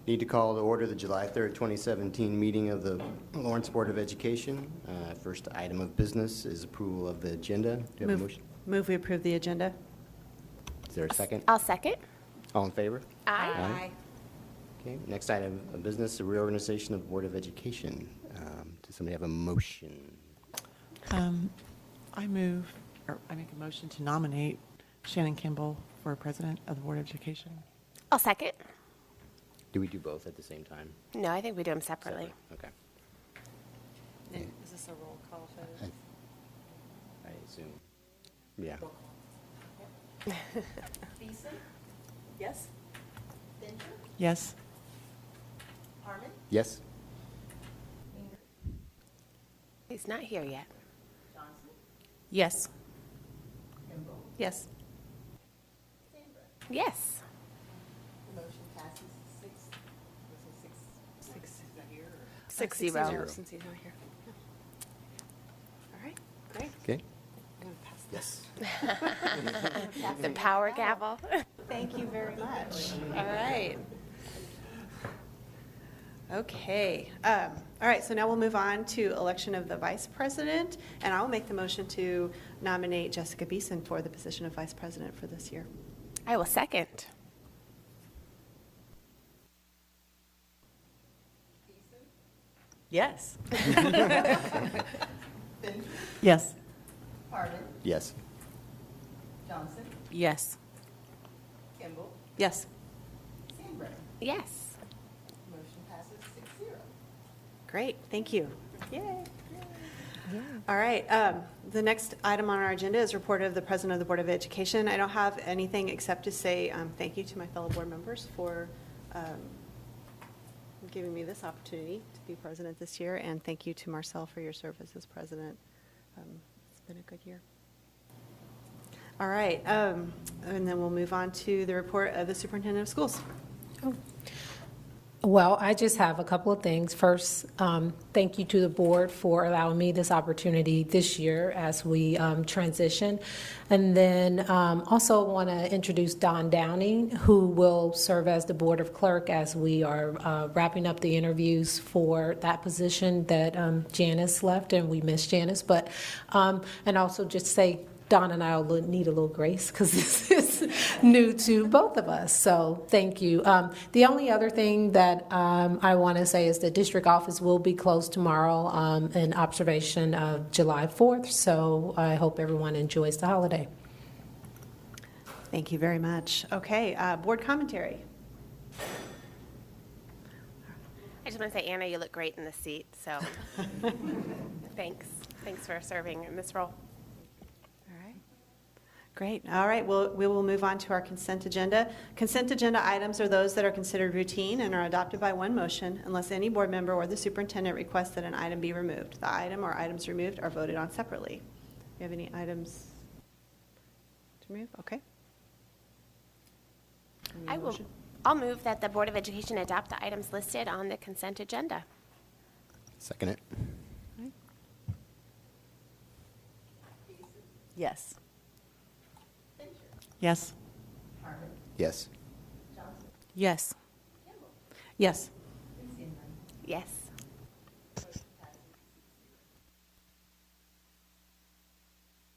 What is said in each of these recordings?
Need to call to order the July 3rd, 2017 meeting of the Lawrence Board of Education. First item of business is approval of the agenda. Do you have a motion? Move we approve the agenda. Is there a second? I'll second. All in favor? Aye. Okay, next item of business, the reorganization of the Board of Education. Does somebody have a motion? I make a motion to nominate Shannon Kimball for president of the Board of Education. I'll second. Do we do both at the same time? No, I think we do them separately. Okay. Is this a roll call vote? I assume. Yeah. Beeson? Yes. Fincher? Yes. Harmon? Yes? He's not here yet. Johnson? Yes. Kimball? Yes. Sandra? Yes. Motion passes 6-0. Zero. Since he's not here. All right, great. Okay. Yes. The power gavel. Thank you very much. All right. Okay. All right, so now we'll move on to election of the vice president, and I'll make the motion to nominate Jessica Beeson for the position of vice president for this year. I will second. Yes. Fincher? Yes. Harmon? Yes. Johnson? Yes. Kimball? Yes. Sandra? Yes. Motion passes 6-0. Great, thank you. Yay. All right, the next item on our agenda is report of the President of the Board of Education. I don't have anything except to say thank you to my fellow board members for giving me this opportunity to be president this year, and thank you to Marcel for your service as president. It's been a good year. All right, and then we'll move on to the report of the superintendent of schools. Well, I just have a couple of things. First, thank you to the board for allowing me this opportunity this year as we transition. And then also want to introduce Don Downing, who will serve as the board of clerk as we are wrapping up the interviews for that position that Janice left, and we miss Janice. But and also just say Don and I will need a little grace because this is new to both of us. So thank you. The only other thing that I want to say is the district office will be closed tomorrow in observation of July 4th. So I hope everyone enjoys the holiday. Thank you very much. Okay, board commentary. I just want to say, Anna, you look great in this seat, so thanks. Thanks for serving in this role. Great. All right. Well, we will move on to our consent agenda. Consent agenda items are those that are considered routine and are adopted by one motion unless any board member or the superintendent requests that an item be removed. The item or items removed are voted on separately. Do you have any items to remove? Okay. Any motion? I'll move that the Board of Education adopt the items listed on the consent agenda. Second it. Yes. Yes. Harmon? Yes. Johnson? Yes. Kimball? Yes. And Sandra? Yes. Motion passes 6-0.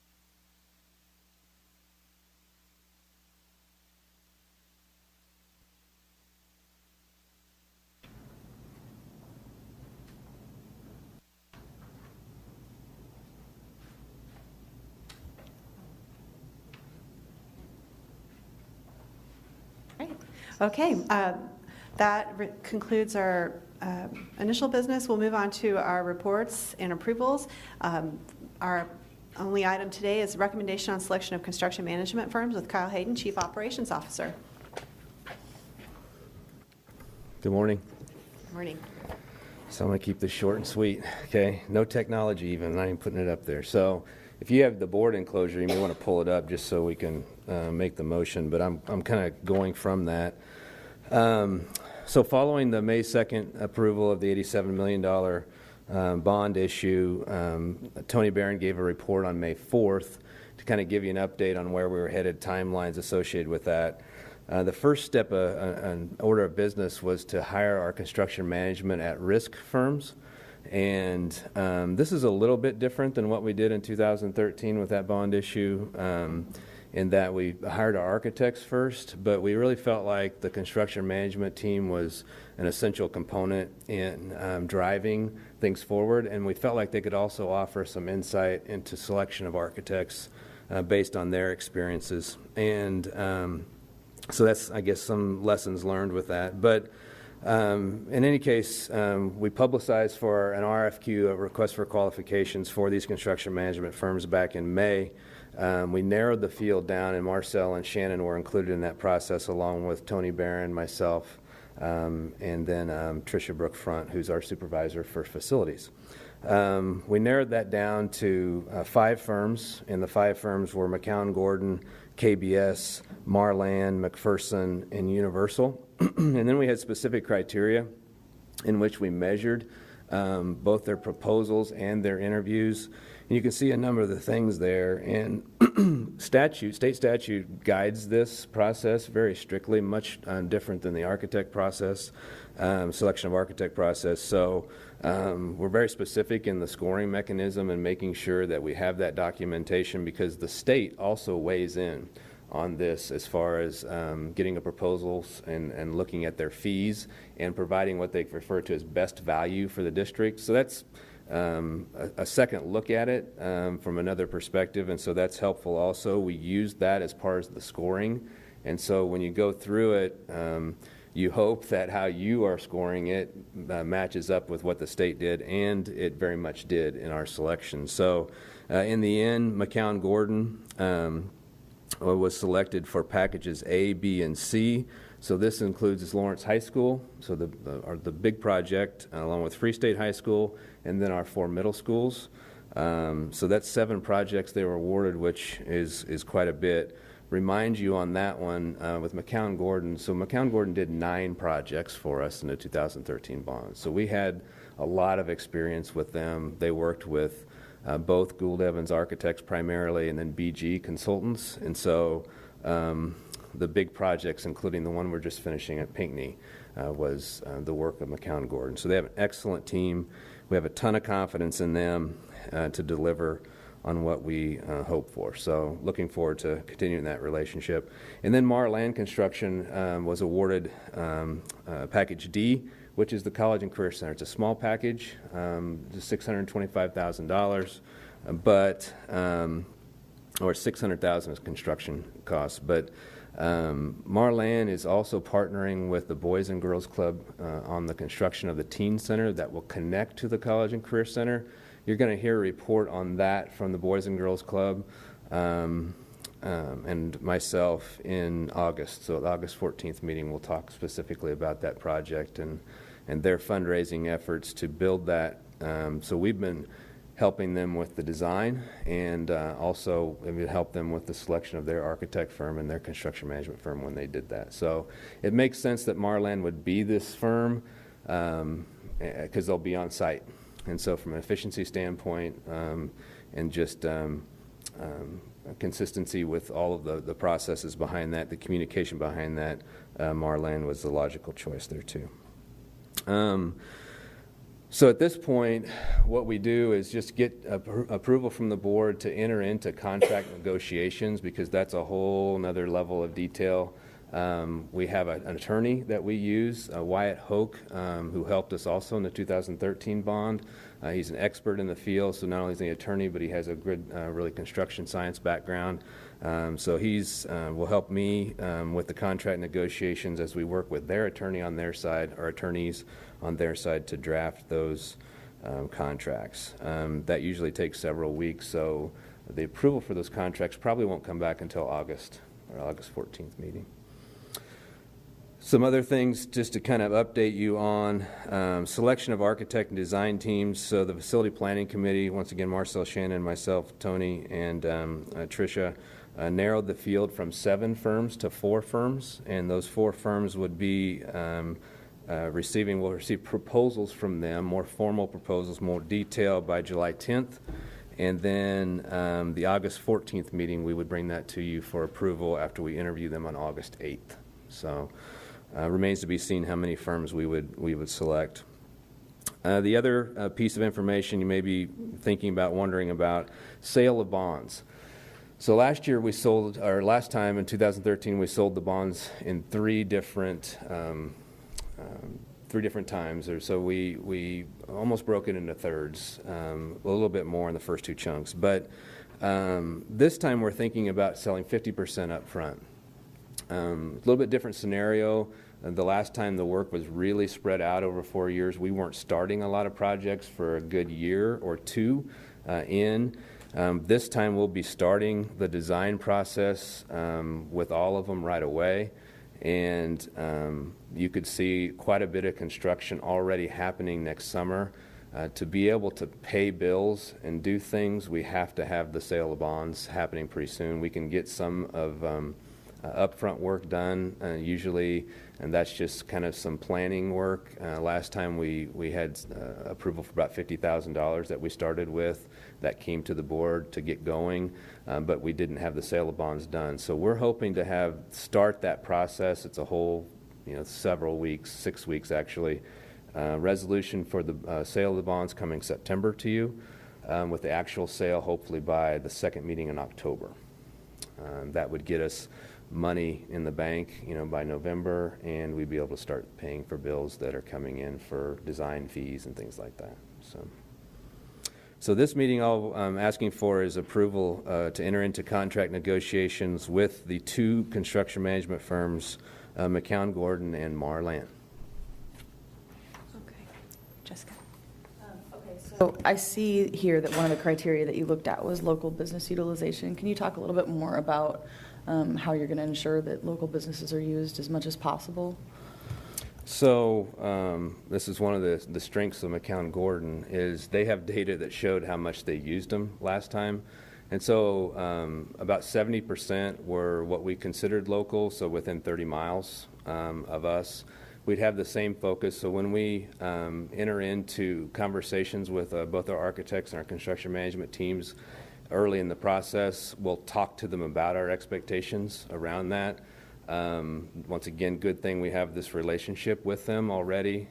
Right. Okay. That concludes our initial business. We'll move on to our reports and approvals. Our only item today is recommendation on selection of construction management firms with Kyle Hayden, Chief Operations Officer. Good morning. Morning. So I'm going to keep this short and sweet, okay? No technology even, not even putting it up there. So if you have the board enclosure, you may want to pull it up just so we can make the motion, but I'm kind of going from that. So following the May 2nd approval of the $87 million bond issue, Tony Barron gave a report on May 4th to kind of give you an update on where we were headed, timelines associated with that. The first step, an order of business, was to hire our construction management at-risk firms. And this is a little bit different than what we did in 2013 with that bond issue, in that we hired our architects first, but we really felt like the construction management team was an essential component in driving things forward, and we felt like they could also offer some insight into selection of architects based on their experiences. And so that's, I guess, some lessons learned with that. But in any case, we publicized for an RFQ, a request for qualifications, for these construction management firms back in May. We narrowed the field down, and Marcel and Shannon were included in that process, along with Tony Barron, myself, and then Tricia Brook Front, who's our supervisor for facilities. We narrowed that down to 5 firms, and the 5 firms were McCown Gordon, KBS, Marland, McPherson, and Universal. And then we had specific criteria in which we measured both their proposals and their interviews. And you can see a number of the things there. And state statute guides this process very strictly, much different than the architect process, selection of architect process. So we're very specific in the scoring mechanism and making sure that we have that documentation, because the state also weighs in on this as far as getting a proposals and looking at their fees and providing what they refer to as best value for the district. So that's a second look at it from another perspective, and so that's helpful also. We use that as part of the scoring, and so when you go through it, you hope that how you are scoring it matches up with what the state did, and it very much did in our selection. So in the end, McCown Gordon was selected for packages A, B, and C. So this includes Lawrence High School, so the big project, along with Free State High School, and then our 4 middle schools. So that's 7 projects they were awarded, which is quite a bit. Remind you on that one with McCown Gordon. So McCown Gordon did 9 projects for us in the 2013 bond. So we had a lot of experience with them. They worked with both Gould Evans Architects primarily, and then BG Consultants. And so the big projects, including the one we're just finishing at Pinckney, was the work of McCown Gordon. So they have an excellent team. We have a ton of confidence in them to deliver on what we hope for. So looking forward to continuing that relationship. And then Marland Construction was awarded Package D, which is the College and Career Center. It's a small package, just $625,000, but or $600,000 is construction costs. But Marland is also partnering with the Boys and Girls Club on the construction of the Teen Center that will connect to the College and Career Center. You're going to hear a report on that from the Boys and Girls Club and myself in August. So the August 14th meeting, we'll talk specifically about that project and their fundraising efforts to build that. So we've been helping them with the design, and also we helped them with the selection of their architect firm and their construction management firm when they did that. So it makes sense that Marland would be this firm because they'll be on site. And so from an efficiency standpoint and just consistency with all of the processes behind that, the communication behind that, Marland was the logical choice there too. So at this point, what we do is just get approval from the board to enter into contract negotiations, because that's a whole nother level of detail. We have an attorney that we use, Wyatt Hoke, who helped us also in the 2013 bond. He's an expert in the field, so not only is he an attorney, but he has a good, really construction science background. So he's will help me with the contract negotiations as we work with their attorney on their side, or attorneys on their side, to draft those contracts. That usually takes several weeks, so the approval for those contracts probably won't come back until August, or August 14th meeting. Some other things just to kind of update you on. Selection of architect and design teams. So the facility planning committee, once again, Marcel, Shannon, myself, Tony, and Tricia, narrowed the field from 7 firms to 4 firms, and those 4 firms would be we'll receive proposals from them, more formal proposals, more detailed, by July 10th. And then the August 14th meeting, we would bring that to you for approval after we interview them on August 8th. So remains to be seen how many firms we would select. The other piece of information you may be thinking about, wondering about, sale of bonds. So last year we sold, or last time in 2013, we sold the bonds in three different times. Or so we almost broke it into thirds, a little bit more in the first two chunks. But this time we're thinking about selling 50% up front. A little bit different scenario. The last time the work was really spread out over 4 years, we weren't starting a lot of projects for a good year or two in. This time we'll be starting the design process with all of them right away. And you could see quite a bit of construction already happening next summer. To be able to pay bills and do things, we have to have the sale of bonds happening pretty soon. We can get some of upfront work done usually, and that's just kind of some planning work. Last time we had approval for about $50,000 that we started with. That came to the board to get going, but we didn't have the sale of bonds done. So we're hoping to start that process. It's a whole, several weeks, 6 weeks actually. Resolution for the sale of the bonds coming September to you, with the actual sale hopefully by the second meeting in October. That would get us money in the bank, by November, and we'd be able to start paying for bills that are coming in for design fees and things like that. So this meeting, all I'm asking for is approval to enter into contract negotiations with the two construction management firms, McCown Gordon and Marland. Okay. Jessica? So I see here that one of the criteria that you looked at was local business utilization. Can you talk a little bit more about how you're going to ensure that local businesses are used as much as possible? So this is one of the strengths of McCown Gordon is they have data that showed how much they used them last time. And so about 70% were what we considered local, so within 30 miles of us. We'd have the same focus. So when we enter into conversations with both our architects and our construction management teams early in the process, we'll talk to them about our expectations around that. Once again, good thing we have this relationship with them already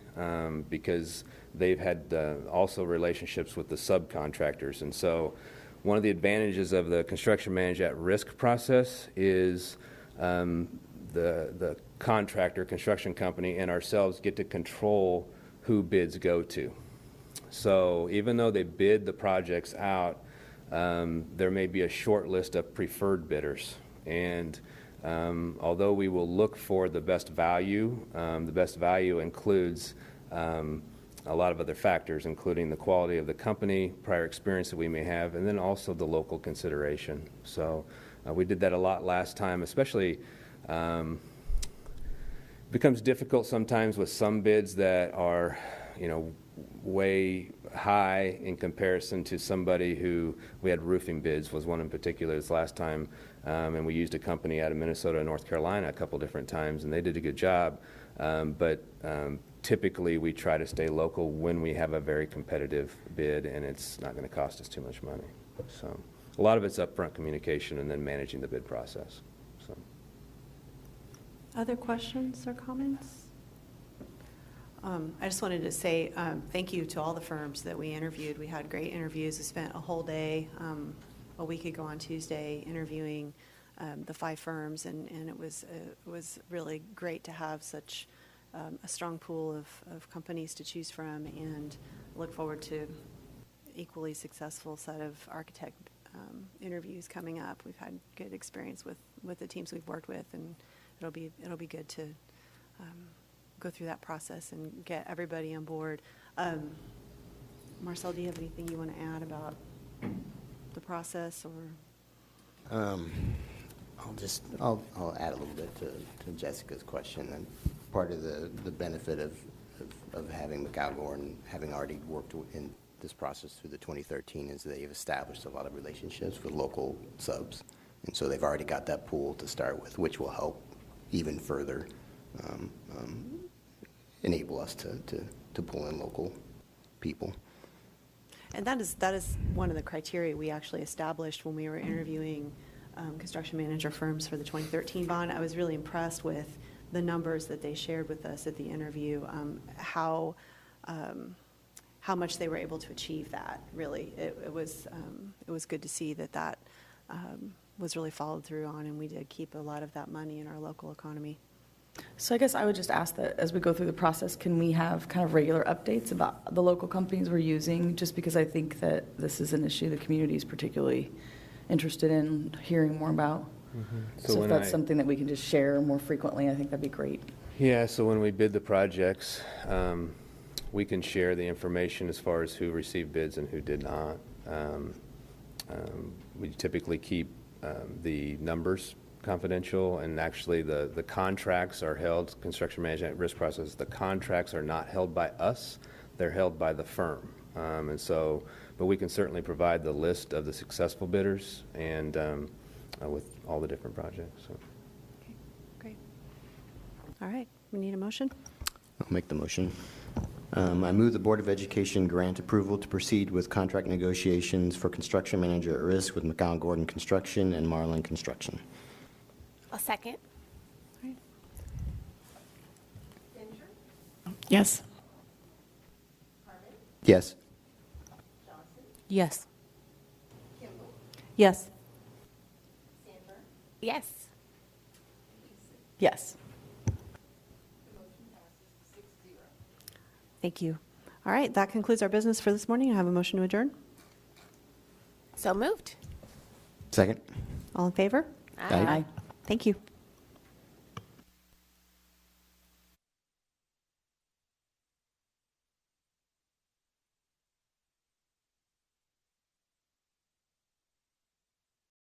because they've had also relationships with the subcontractors. And so one of the advantages of the construction managed at risk process is the contractor, construction company, and ourselves get to control who bids go to. So even though they bid the projects out, there may be a short list of preferred bidders. And although we will look for the best value includes a lot of other factors, including the quality of the company, prior experience that we may have, and then also the local consideration. So we did that a lot last time, especially becomes difficult sometimes with some bids that are, way high in comparison to somebody who, we had roofing bids was one in particular this last time, and we used a company out of Minnesota and North Carolina a couple different times, and they did a good job. But typically we try to stay local when we have a very competitive bid and it's not going to cost us too much money. So a lot of it's upfront communication and then managing the bid process. So. Other questions or comments? I just wanted to say thank you to all the firms that we interviewed. We had great interviews. We spent a whole day, a week ago on Tuesday, interviewing the 5 firms, and it was really great to have such a strong pool of companies to choose from, and look forward to equally successful set of architect interviews coming up. We've had good experience with the teams we've worked with, and it'll be good to go through that process and get everybody on board. Marcel, do you have anything you want to add about the process, or? I'll add a little bit to Jessica's question. And part of the benefit of having McCown Gordon, having already worked in this process through the 2013, is they've established a lot of relationships with local subs, and so they've already got that pool to start with, which will help even further enable us to pull in local people. And that is one of the criteria we actually established when we were interviewing construction manager firms for the 2013 bond. I was really impressed with the numbers that they shared with us at the interview, how much they were able to achieve that, really. It was good to see that was really followed through on, and we did keep a lot of that money in our local economy. So I guess I would just ask that as we go through the process, can we have kind of regular updates about the local companies we're using? Just because I think that this is an issue the community is particularly interested in hearing more about. So when if that's I- something that we can just share more frequently, I think that'd be great. Yeah, so when we bid the projects, we can share the information as far as who received bids and who did not. We typically keep the numbers confidential, and actually the contracts are held, construction management risk process, the contracts are not held by us, they're held by the firm. And so, but we can certainly provide the list of the successful bidders and with all the different projects, so. Okay, great. All right, we need a motion? I'll make the motion. I move the Board of Education grant approval to proceed with contract negotiations for construction manager at risk with McCown Gordon Construction and Marlin Construction. I'll second. Yes. Yes. Yes. Yes. Yes. Yes. Thank you. All right, that concludes our business for this morning. I have a motion to adjourn. So moved. Second? All in favor? Aye. Thank you.